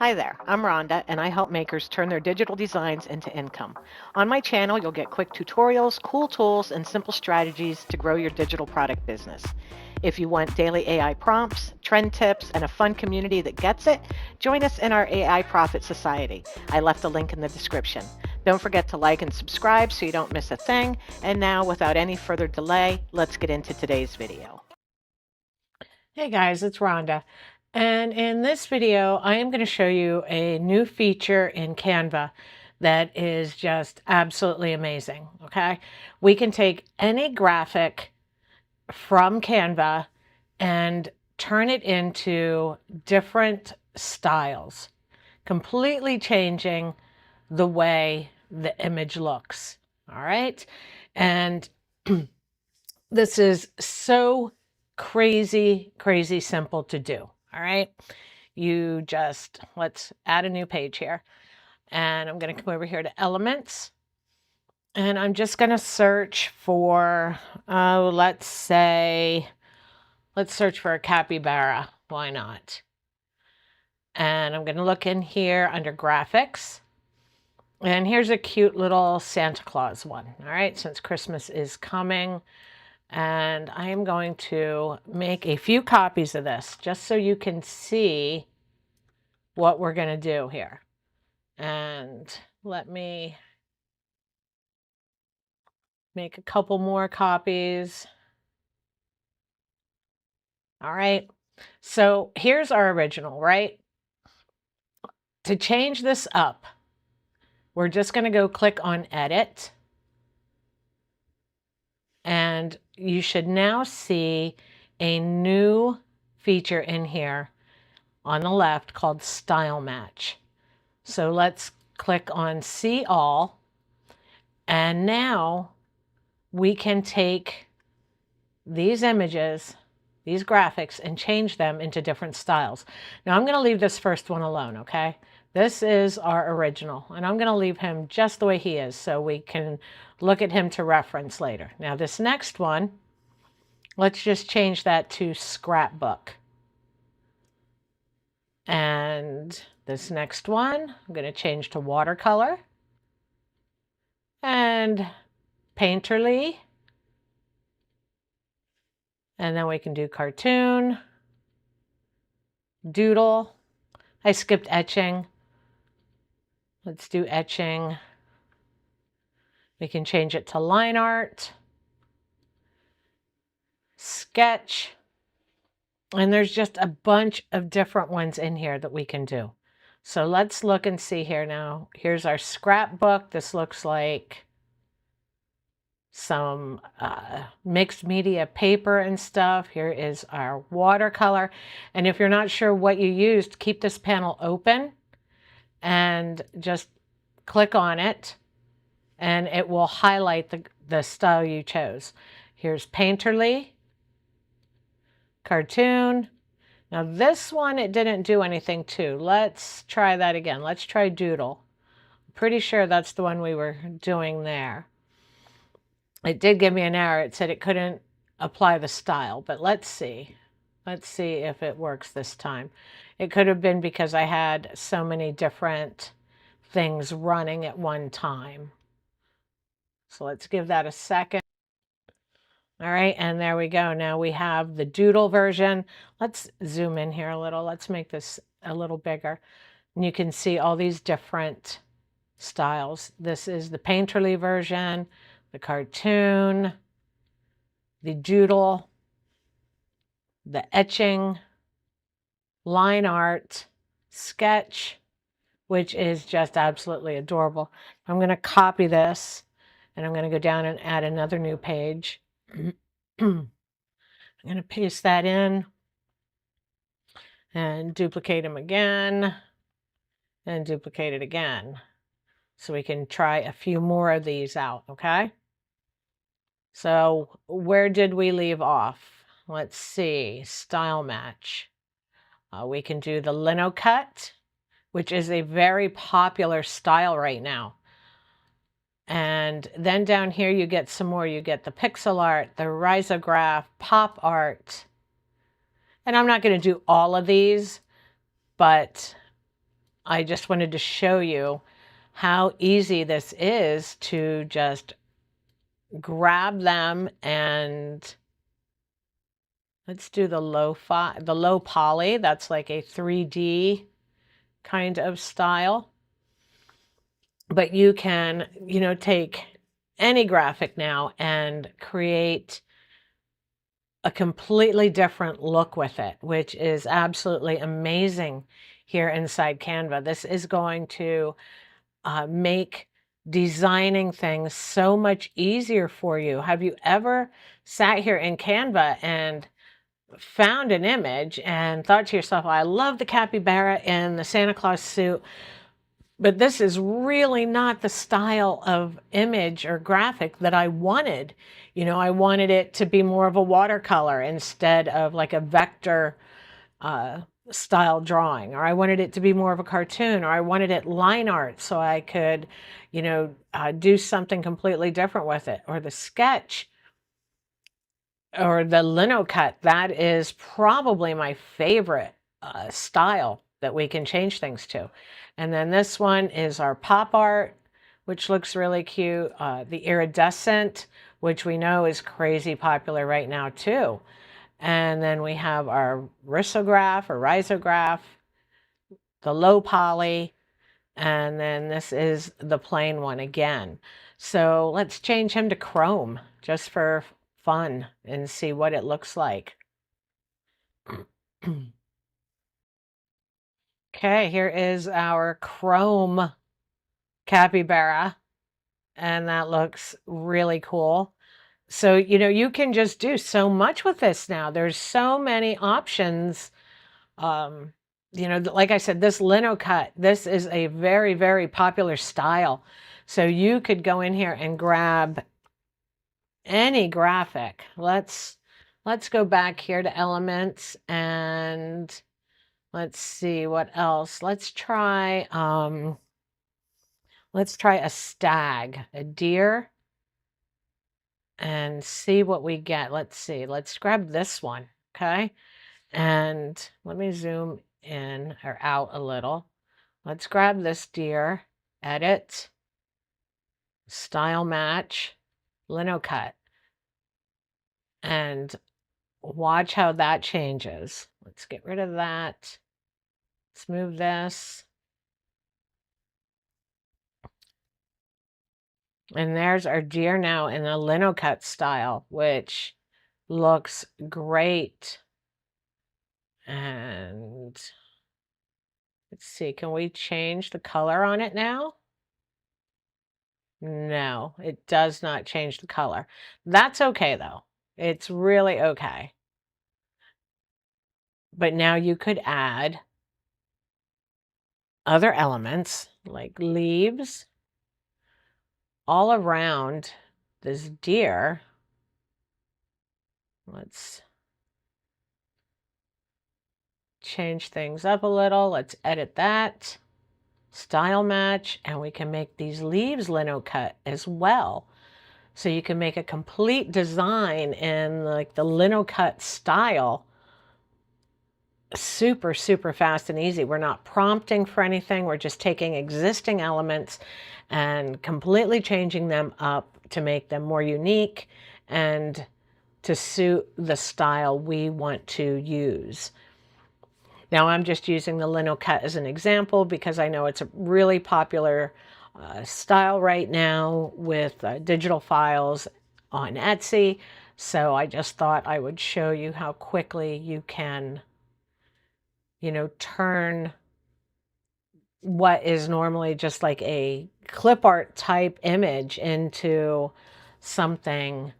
Hi there, I'm Rhonda, and I help makers turn their digital designs into income. On my channel, you'll get quick tutorials, cool tools, and simple strategies to grow your digital product business. If you want daily AI prompts, trend tips, and a fun community that gets it, join us in our AI Profit Society. I left a link in the description. Don't forget to like and subscribe so you don't miss a thing. And now, without any further delay, let's get into today's video. Hey guys, it's Rhonda, and in this video I am going to show you a new feature in Canva that is just absolutely amazing. Okay, we can take any graphic from Canva and turn it into different styles, completely changing the way the image looks. All right, and this is so crazy simple to do. All right. You just, let's add a new page here. And I'm going to come over here to elements. And I'm just going to search for, let's search for a capybara. Why not? And I'm going to look in here under graphics. And here's a cute little Santa Claus one. All right. Since Christmas is coming. And I am going to make a few copies of this just so you can see what we're going to do here. And let me make a couple more copies. All right. So here's our original, right? To change this up, we're just going to go click on Edit. And you should now see a new feature in here on the left called Style Match. So let's click on See All. And now we can take these images, these graphics, and change them into different styles. Now I'm going to leave this first one alone, okay? This is our original, and I'm going to leave him just the way he is so we can look at him to reference later. Now this next one, let's just change that to scrapbook. And this next one, I'm going to change to watercolor and painterly. And then we can do cartoon, doodle. I skipped etching. Let's do etching. We can change it to line art, sketch, and there's just a bunch of different ones in here that we can do. So let's look and see here now. Here's our scrapbook. This looks like some mixed media paper and stuff. Here is our watercolor. And if you're not sure what you used, keep this panel open and just click on it and it will highlight the style you chose. Here's painterly, cartoon. Now this one, it didn't do anything to. Let's try that again. Let's try doodle. I'm pretty sure that's the one we were doing there. It did give me an error. It said it couldn't apply the style, but let's see. Let's see if it works this time. It could have been because I had so many different things running at one time. So let's give that a second. All right, and there we go. Now we have the doodle version. Let's zoom in here a little. Let's make this a little bigger. And you can see all these different styles. This is the painterly version, the cartoon, the doodle, the etching, line art, sketch, which is just absolutely adorable. I'm going to copy this and I'm going to go down and add another new page. I'm going to paste that in and duplicate them again and duplicate it again. So we can try a few more of these out, okay? So where did we leave off? Let's see, style match. We can do the linocut, which is a very popular style right now. And then down here you get some more. You get the pixel art, the risograph, pop art. And I'm not going to do all of these, but I just wanted to show you how easy this is to just grab them, and let's do the low poly. That's like a 3D kind of style. But you can, take any graphic now and create a completely different look with it, which is absolutely amazing here inside Canva. This is going to make designing things so much easier for you. Have you ever sat here in Canva and found an image and thought to yourself, I love the capybara in the Santa Claus suit, but this is really not the style of image or graphic that I wanted. I wanted it to be more of a watercolor instead of like a vector style drawing, or I wanted it to be more of a cartoon, or I wanted it line art so I could, do something completely different with it, or the sketch, or the linocut. That is probably my favorite style that we can change things to. And then this one is our pop art, which looks really cute. The iridescent, which we know is crazy popular right now too. And then we have our risograph or risograph, the low poly, and then this is the plain one again. So let's change him to chrome just for fun and see what it looks like. Okay, here is our chrome capybara, and that looks really cool. So, you can just do so much with this now. There's so many options. Like I said, this linocut, this is a very, very popular style. So you could go in here and grab any graphic. Let's go back here to elements, and let's see what else. Let's try a stag, a deer, and see what we get. Let's see. Let's grab this one, okay? And let me zoom in or out a little. Let's grab this deer, edit, style match, linocut, and watch how that changes. Let's get rid of that. Let's move this. And there's our deer now in a linocut style, which looks great. And let's see, can we change the color on it now? No, it does not change the color. That's okay though. It's really okay. But now you could add other elements like leaves all around this deer. Let's change things up a little. Let's edit that. Style match, and we can make these leaves linocut as well. So you can make a complete design in like the linocut style. Super, super fast and easy. We're not prompting for anything. We're just taking existing elements and completely changing them up to make them more unique and to suit the style we want to use. Now I'm just using the linocut as an example because I know it's a really popular style right now with digital files on Etsy. So I just thought I would show you how quickly you can, turn what is normally just like a clip art type image into something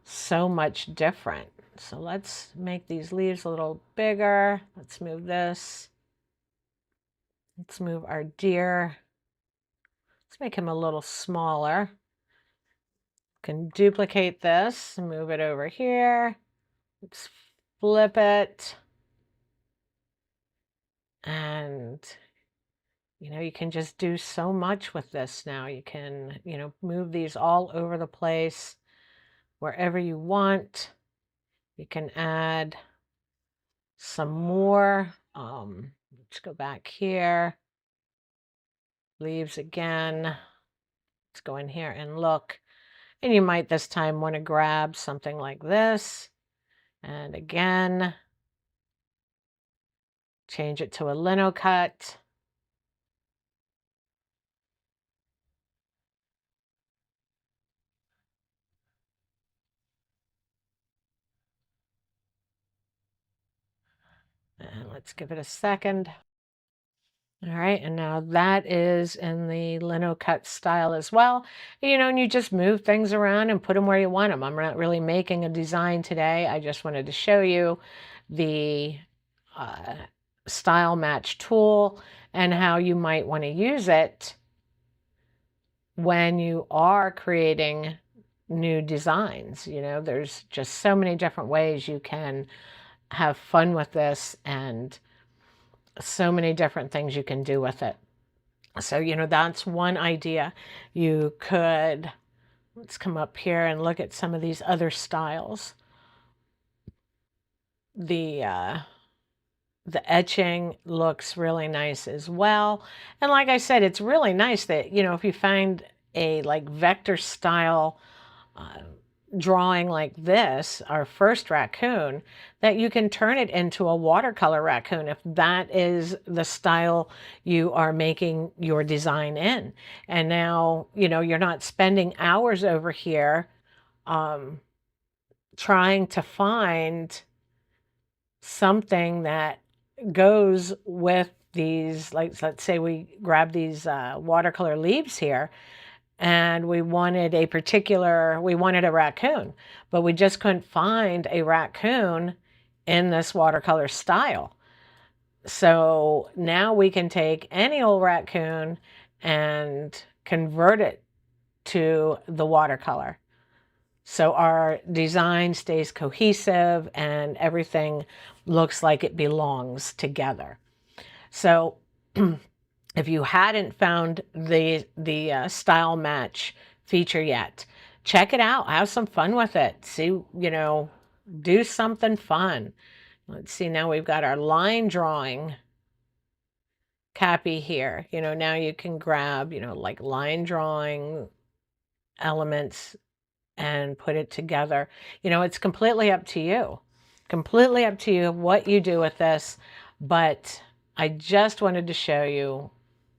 so much different. So let's make these leaves a little bigger. Let's move this. Let's move our deer. Let's make him a little smaller. Can duplicate this and move it over here. Let's flip it. And, you can just do so much with this now. You can, move these all over the place, wherever you want. You can add some more. Let's go back here. leaves again. Let's go in here and look. And you might this time want to grab something like this. And again, change it to a linocut. And let's give it a second. All right, and now that is in the linocut style as well. And you just move things around and put them where you want them. I'm not really making a design today. I just wanted to show you the uh, style match tool and how you might want to use it when you are creating new designs. There's just so many different ways you can have fun with this and so many different things you can do with it. So, that's one idea. You could, let's come up here and look at some of these other styles. The etching looks really nice as well. And like I said, it's really nice that, if you find a like vector style drawing like this, our first raccoon, that you can turn it into a watercolor raccoon if that is the style you are making your design in. And now, you're not spending hours over here trying to find something that goes with these, like, let's say we grab these watercolor leaves here, and we wanted a raccoon, but we just couldn't find a raccoon in this watercolor style. So now we can take any old raccoon and convert it to the watercolor. So our design stays cohesive and everything looks like it belongs together. So if you hadn't found the style match feature yet, check it out. Have some fun with it. See, do something fun. Let's see, now we've got our line drawing Cappy here. Now you can grab, like line drawing elements and put it together. It's completely up to you. Completely up to you what you do with this. But I just wanted to show you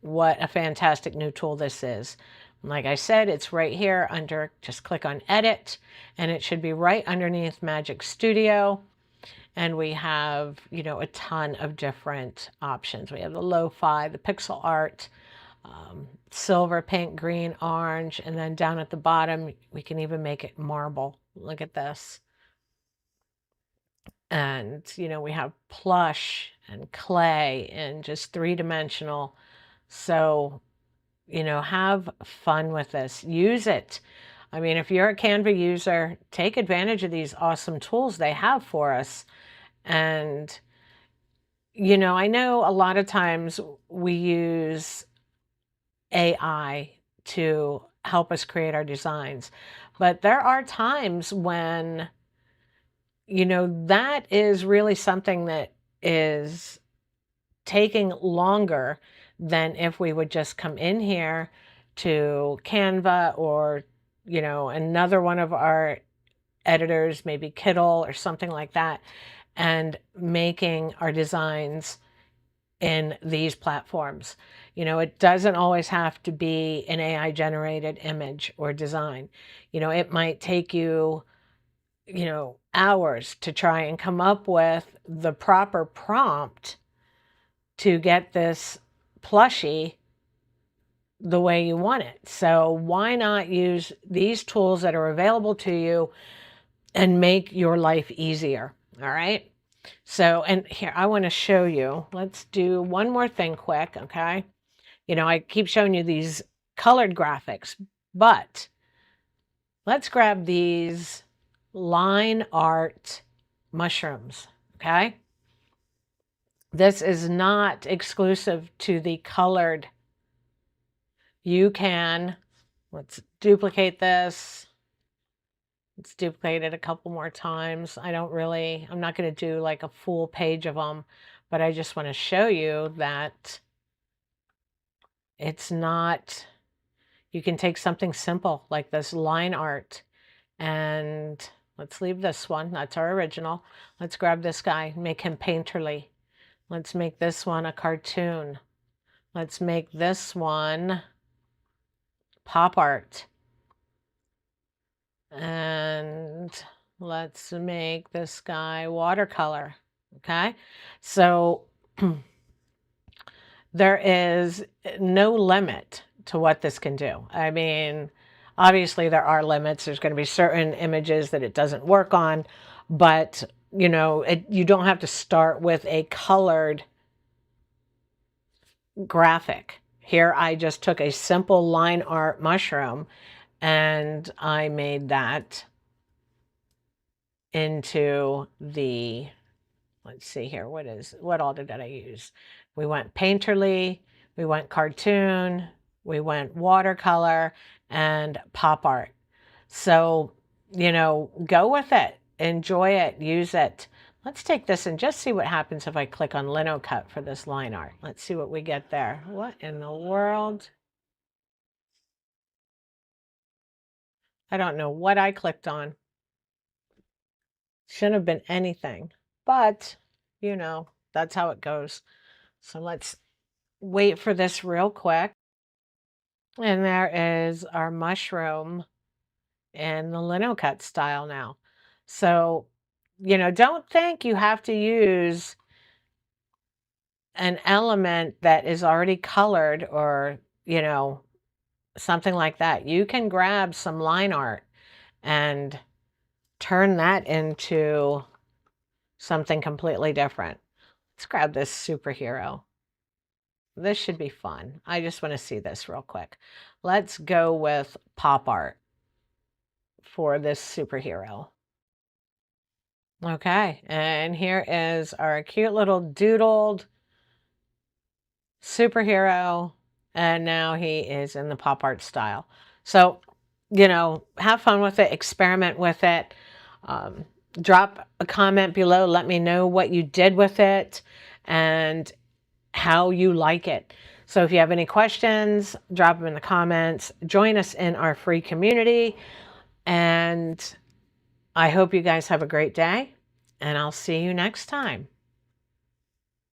what a fantastic new tool this is. Like I said, it's right here under, just click on edit, and it should be right underneath Magic Studio. And we have, a ton of different options. We have the lo-fi, the pixel art, silver, pink, green, orange, and then down at the bottom, we can even make it marble. Look at this. And, we have plush and clay and just three-dimensional. So, have fun with this. Use it. I mean, if you're a Canva user, take advantage of these awesome tools they have for us. And, I know a lot of times we use AI to help us create our designs, but there are times when, that is really something that is taking longer than if we would just come in here to Canva or, another one of our editors, maybe Kittle or something like that, and making our designs in these platforms. It doesn't always have to be an AI generated image or design. It might take you, hours to try and come up with the proper prompt to get this plushie the way you want it. So why not use these tools that are available to you and make your life easier? All right. So, and here, I want to show you, let's do one more thing quick, okay? I keep showing you these colored graphics, but let's grab these line art mushrooms, okay? This is not exclusive to the colored. You can, let's duplicate this. Let's duplicate it a couple more times. I'm not going to do like a full page of them, but I just want to show you that It's not, you can take something simple like this line art, and let's leave this one. That's our original. Let's grab this guy, make him painterly. Let's make this one a cartoon. Let's make this one pop art. And let's make this guy watercolor. Okay, so there is no limit to what this can do. I mean, obviously there are limits. There's going to be certain images that it doesn't work on, but you know, you don't have to start with a colored graphic. Here I just took a simple line art mushroom and I made that into the, let's see here, what all did I use? We went painterly, we went cartoon, we went watercolor, and pop art. So, you know, go with it, enjoy it, use it. Let's take this and just see what happens if I click on linocut for this line art. Let's see what we get there. What in the world? I don't know what I clicked on. Shouldn't have been anything, but you know, that's how it goes. So let's wait for this real quick. And there is our mushroom in the linocut style now. So, you know, don't think you have to use an element that is already colored or, you know, something like that. You can grab some line art and turn that into something completely different. Let's grab this superhero. This should be fun. I just want to see this real quick. Let's go with pop art for this superhero. Okay, and here is our cute little doodled superhero, and now he is in the pop art style. So, you know, have fun with it, experiment with it. Drop a comment below, let me know what you did with it and how you like it. So if you have any questions, drop them in the comments. Join us in our free community, and I hope you guys have a great day, and I'll see you next time.